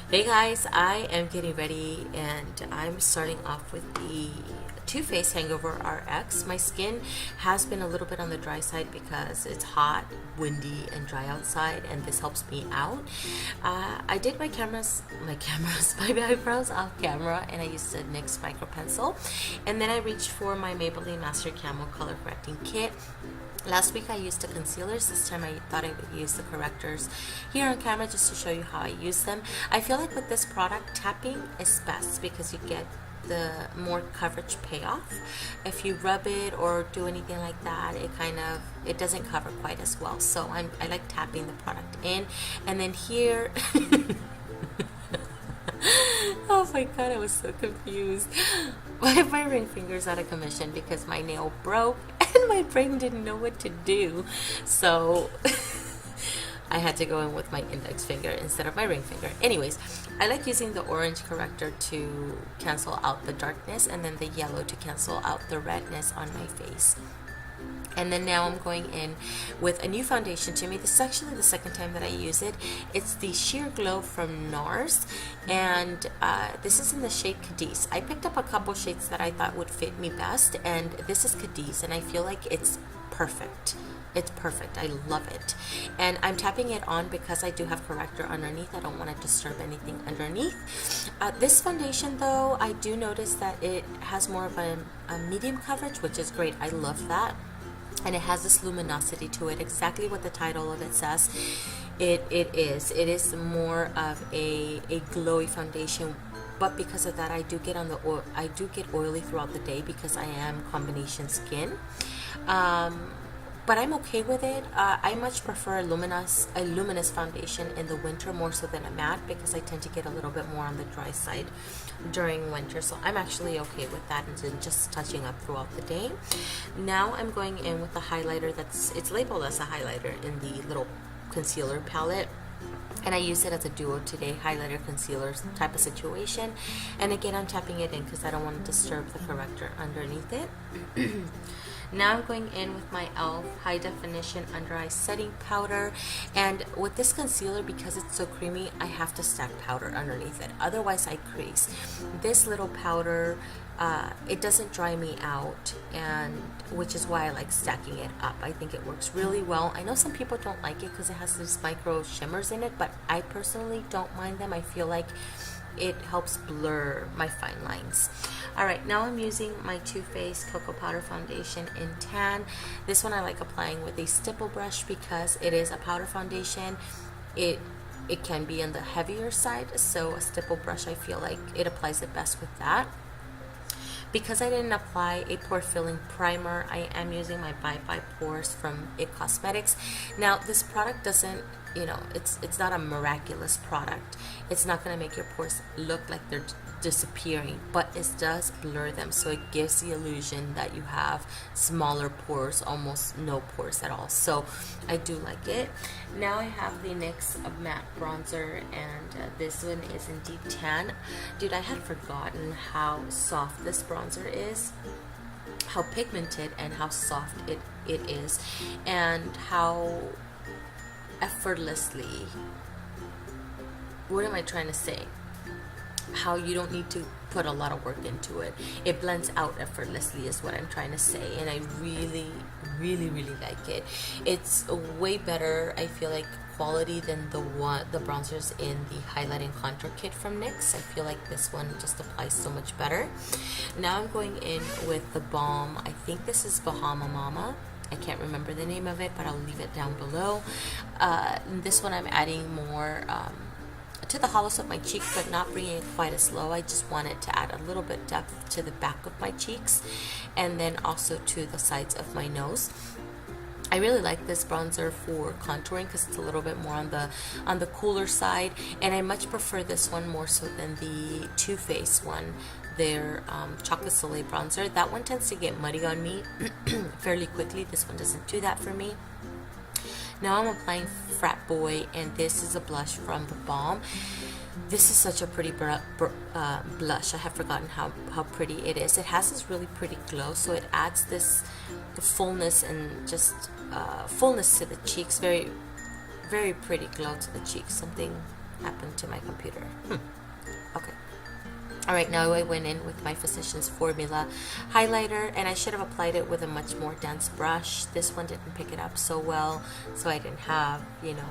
Hey guys, I am getting ready and I'm starting off with the Faced Hangover RX. My skin has been a little bit on the dry side because it's hot, windy, and dry outside, and this helps me out. I did my eyebrows off camera, and I used a NYX micro pencil, and then I reached for my Maybelline Master Camo Color Correcting Kit. Last week I used the concealers. This time I thought I would use the correctors here on camera just to show you how I use them. I feel like with this product, tapping is best because you get the more coverage payoff. If you rub it or do anything like that, it doesn't cover quite as well. So I like tapping the product in, and then here oh my god, I was so confused. My ring finger's out of commission because my nail broke and my brain didn't know what to do. So I had to go in with my index finger instead of my ring finger. Anyways, I like using the orange corrector to cancel out the darkness, and then the yellow to cancel out the redness on my face. And then now I'm going in with a new foundation to me. This is actually the second time that I use it. It's the Sheer Glow from Nars, and this is in the shade Cadiz. I picked up a couple shades that I thought would fit me best, and this is Cadiz, and I feel like it's perfect. It's perfect. I love it. And I'm tapping it on because I do have corrector underneath. I don't want to disturb anything underneath. This foundation, though, I do notice that it has more of a medium coverage, which is great. I love that. And it has this luminosity to it, exactly what the title of it says. It is more of a glowy foundation, but because of that, I do get oily throughout the day because I am combination skin. But I'm okay with it. I much prefer a luminous foundation in the winter more so than a matte, because I tend to get a little bit more on the dry side during winter. So I'm actually okay with that, and then just touching up throughout the day. Now I'm going in with the highlighter it's labeled as a highlighter in the little concealer palette. And I use it as a duo today, highlighter concealer type of situation. And again, I'm tapping it in because I don't want to disturb the corrector underneath it. Now I'm going in with my e.l.f. High Definition Under Eye Setting Powder. And with this concealer, because it's so creamy, I have to stack powder underneath it. Otherwise, I crease. This little powder, it doesn't dry me out, and which is why I like stacking it up. I think it works really well. I know some people don't like it because it has these micro shimmers in it, but I personally don't mind them. I feel like it helps blur my fine lines. Alright, now I'm using my Too Faced Cocoa Powder Foundation in Tan. This one I like applying with a stipple brush because it is a powder foundation. It can be on the heavier side, so a stipple brush, I feel like it applies it best with that. Because I didn't apply a pore filling primer, I am using my Bye Bye Pores from IT Cosmetics. Now, this product doesn't, it's not a miraculous product. It's not going to make your pores look like they're disappearing, but it does blur them, so it gives the illusion that you have smaller pores, almost no pores at all. So I do like it. Now I have the NYX matte bronzer, and this one is in Deep Tan. Dude, I had forgotten how soft this bronzer is, how pigmented and how soft it is, and how effortlessly, what am I trying to say? How you don't need to put a lot of work into it. It blends out effortlessly is what I'm trying to say, and I really, really, really like it. It's way better, I feel like, quality than the bronzers in the highlighting contour kit from NYX. I feel like this one just applies so much better. Now I'm going in with the Balm, I think this is Bahama. I can't remember the name of it, but I'll leave it down below. This one I'm adding more to the hollows of my cheeks, but not bringing it quite as low. I just wanted to add a little bit depth to the back of my cheeks, and then also to the sides of my nose. I really like this bronzer for contouring because it's a little bit more on the cooler side, and I much prefer this one more so than the Too Faced one, their Chocolate Soleil bronzer. That one tends to get muddy on me fairly quickly. This one doesn't do that for me. Now I'm applying Frat Boy, and this is a blush from the Balm. This is such a pretty blush. I have forgotten how pretty it is. It has this really pretty glow, so it adds this fullness and just fullness to the cheeks. Very, very pretty glow to the cheeks. Something happened to my computer? Okay. Alright, now I went in with my Physicians Formula highlighter, and I should have applied it with a much more dense brush. This one didn't pick it up so well, so I didn't have, you know,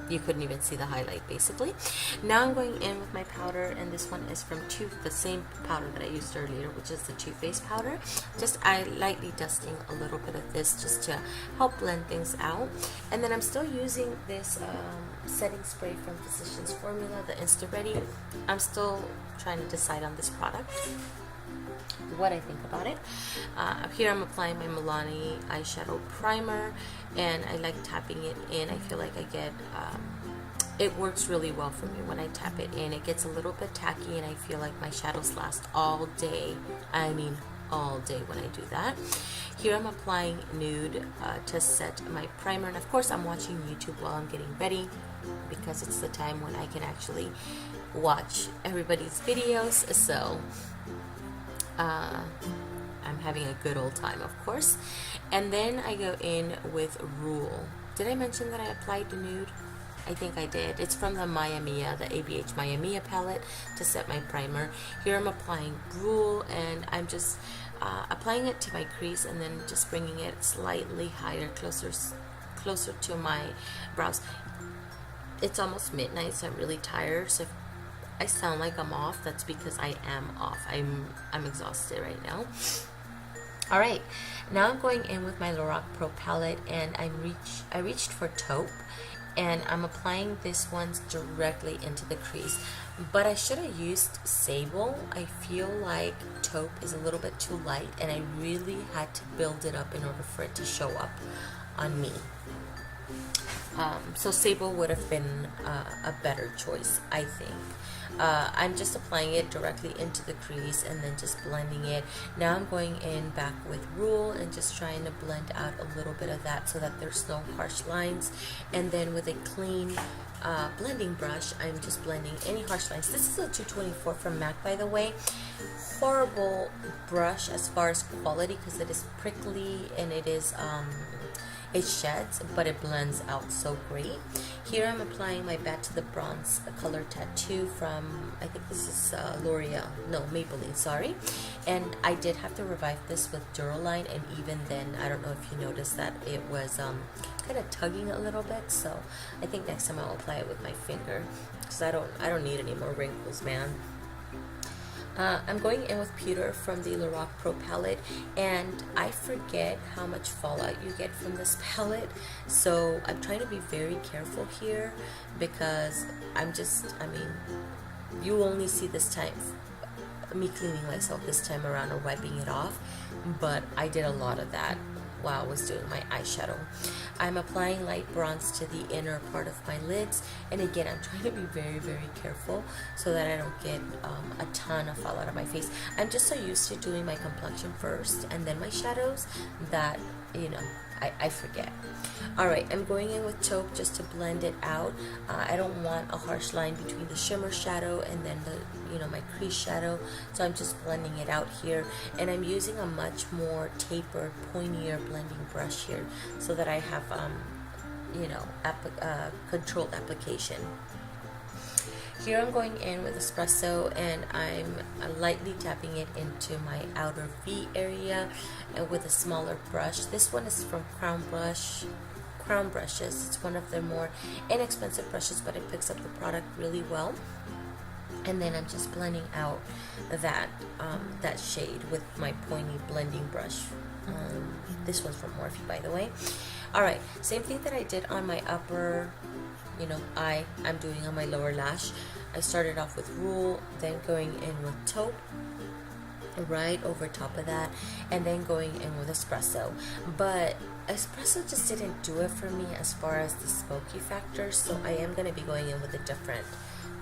you couldn't even see the highlight basically. Now I'm going in with my powder, and this one is from the same powder that I used earlier, which is the Too Faced powder. Just lightly dusting a little bit of this just to help blend things out. And then I'm still using this setting spray from Physicians Formula, the Insta Ready. I'm still trying to decide on this product, what I think about it. Here I'm applying my Milani eyeshadow primer, and I like tapping it in. I feel like I get it works really well for me when I tap it in. It gets a little bit tacky, and I feel like my shadows last all day. I mean all day when I do that. Here I'm applying Nude to set my primer, and of course I'm watching YouTube while I'm getting ready, because it's the time when I can actually watch everybody's videos. So I'm having a good old time, of course. And then I go in with Rule. Did I mention that I applied the Nude? I think I did. It's from the Maya Mia, the ABH Maya Mia palette, to set my primer. Here I'm applying Rule, and I'm just applying it to my crease, and then just bringing it slightly higher, closer to my brows. It's almost midnight, so I'm really tired. So if I sound like I'm off, that's because I am off. I'm exhausted right now. All right, now I'm going in with my Lorac Pro palette, and I reached for taupe, and I'm applying this one directly into the crease. But I should have used sable. I feel like taupe is a little bit too light, and I really had to build it up in order for it to show up on me. So sable would have been a better choice, I think. I'm just applying it directly into the crease and then just blending it. Now I'm going in back with Rule and just trying to blend out a little bit of that so that there's no harsh lines. And then with a clean blending brush, I'm just blending any harsh lines. This is a 224 from MAC, by the way. Horrible brush as far as quality, because it is prickly and it is it sheds, but it blends out so great. Here I'm applying my Back to the Bronze Color tattoo from, I think this is Maybelline, sorry. And I did have to revive this with Duraline, and even then, I don't know if you noticed that it was kind of tugging a little bit. So I think next time I'll apply it with my finger, because I don't need any more wrinkles, man. I'm going in with pewter from the Lorac Pro palette, and I forget how much fallout you get from this palette, so I'm trying to be very careful here, because you only see this time me cleaning myself this time around or wiping it off, but I did a lot of that while I was doing my eyeshadow. I'm applying light bronze to the inner part of my lids, and again, I'm trying to be very, very careful so that I don't get a ton of fallout on my face. I'm just so used to doing my complexion first and then my shadows that, I forget. Alright, I'm going in with taupe just to blend it out. I don't want a harsh line between the shimmer shadow and then my crease shadow, so I'm just blending it out here, and I'm using a much more tapered, pointier blending brush here so that I have controlled application. Here I'm going in with espresso, and I'm lightly tapping it into my outer V area with a smaller brush. This one is from Crown Brushes. It's one of their more inexpensive brushes, but it picks up the product really well. And then I'm just blending out that shade with my pointy blending brush. This one's from Morphe, by the way. Alright, same thing that I did on my upper eye, I'm doing on my lower lash. I started off with Rule, then going in with taupe right over top of that, and then going in with espresso. But espresso just didn't do it for me as far as the smoky factor, so I am going to be going in with a different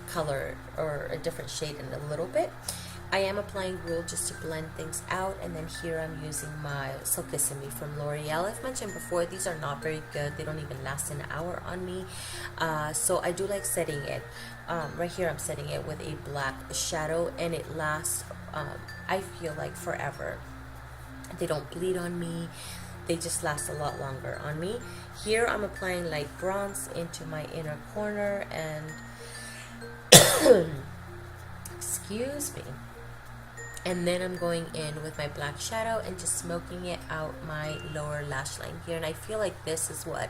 color or a different shade in a little bit. I am applying Rule just to blend things out, and then here I'm using my Silkissime from L'Oreal. I've mentioned before, these are not very good. They don't even last an hour on me, so I do like setting it. Right here I'm setting it with a black shadow, and it lasts, I feel like, forever. They don't bleed on me. they just last a lot longer on me. Here I'm applying light bronze into my inner corner and excuse me, and then I'm going in with my black shadow and just smoking it out my lower lash line here. And I feel like this is what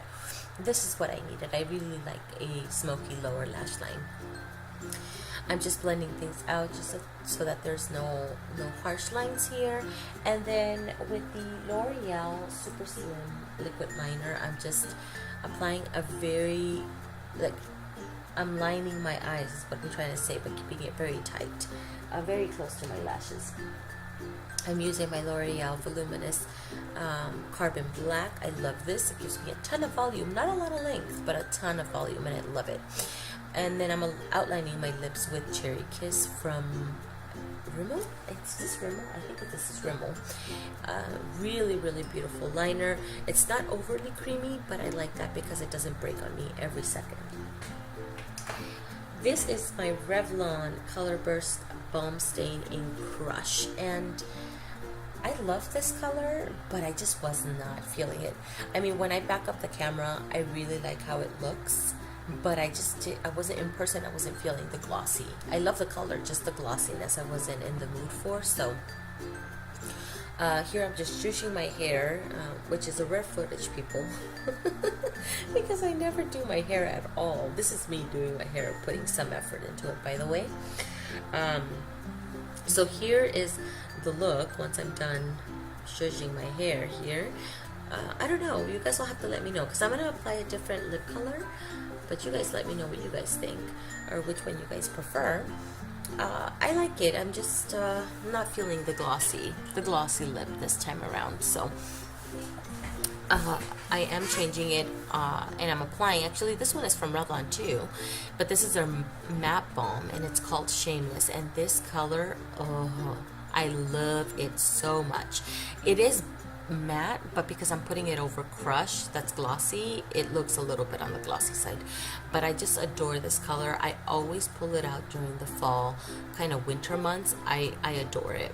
I needed. I really like a smoky lower lash line. I'm just blending things out just so that there's no harsh lines here. And then with the L'Oreal Super Slim liquid liner, I'm just applying a very, like, I'm lining my eyes is what I'm trying to say, but keeping it very tight, very close to my lashes. I'm using my L'Oreal Voluminous Carbon Black. I love this. It gives me a ton of volume, not a lot of length, but a ton of volume, and I love it. And then I'm outlining my lips with Cherry Kiss from Rimmel. Is this Rimmel? I think this is Rimmel. Really, really beautiful liner. It's not overly creamy, but I like that because it doesn't break on me every second. This is my Revlon Color Burst Balm Stain in Crush, and I love this color, but I just was not feeling it. I mean, when I back up the camera, I really like how it looks, but I wasn't in person, I wasn't feeling the glossy. I love the color, just the glossiness I wasn't in the mood for. So here I'm just zhuzhing my hair, which is a rare footage, people, because I never do my hair at all. This is me doing my hair, putting some effort into it, by the way. So here is the look once I'm done zhuzhing my hair here. I don't know, you guys will have to let me know, because I'm going to apply a different lip color, but you guys let me know what you guys think, or which one you guys prefer. I like it. I'm just not feeling the glossy lip this time around. So I am changing it, and I'm applying. Actually, this one is from Revlon too, but this is their matte balm, and it's called Shameless. And this color, oh, I love it so much. It is matte, but because I'm putting it over Crush that's glossy, it looks a little bit on the glossy side, but I just adore this color. I always pull it out during the fall, kind of winter months. I adore it.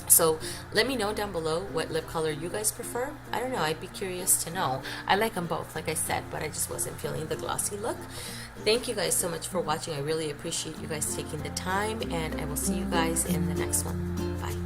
So let me know down below what lip color you guys prefer. I don't know, I'd be curious to know. I like them both, like I said, but I just wasn't feeling the glossy look. Thank you guys so much for watching. I really appreciate you guys taking the time, and I will see you guys in the next one. Bye.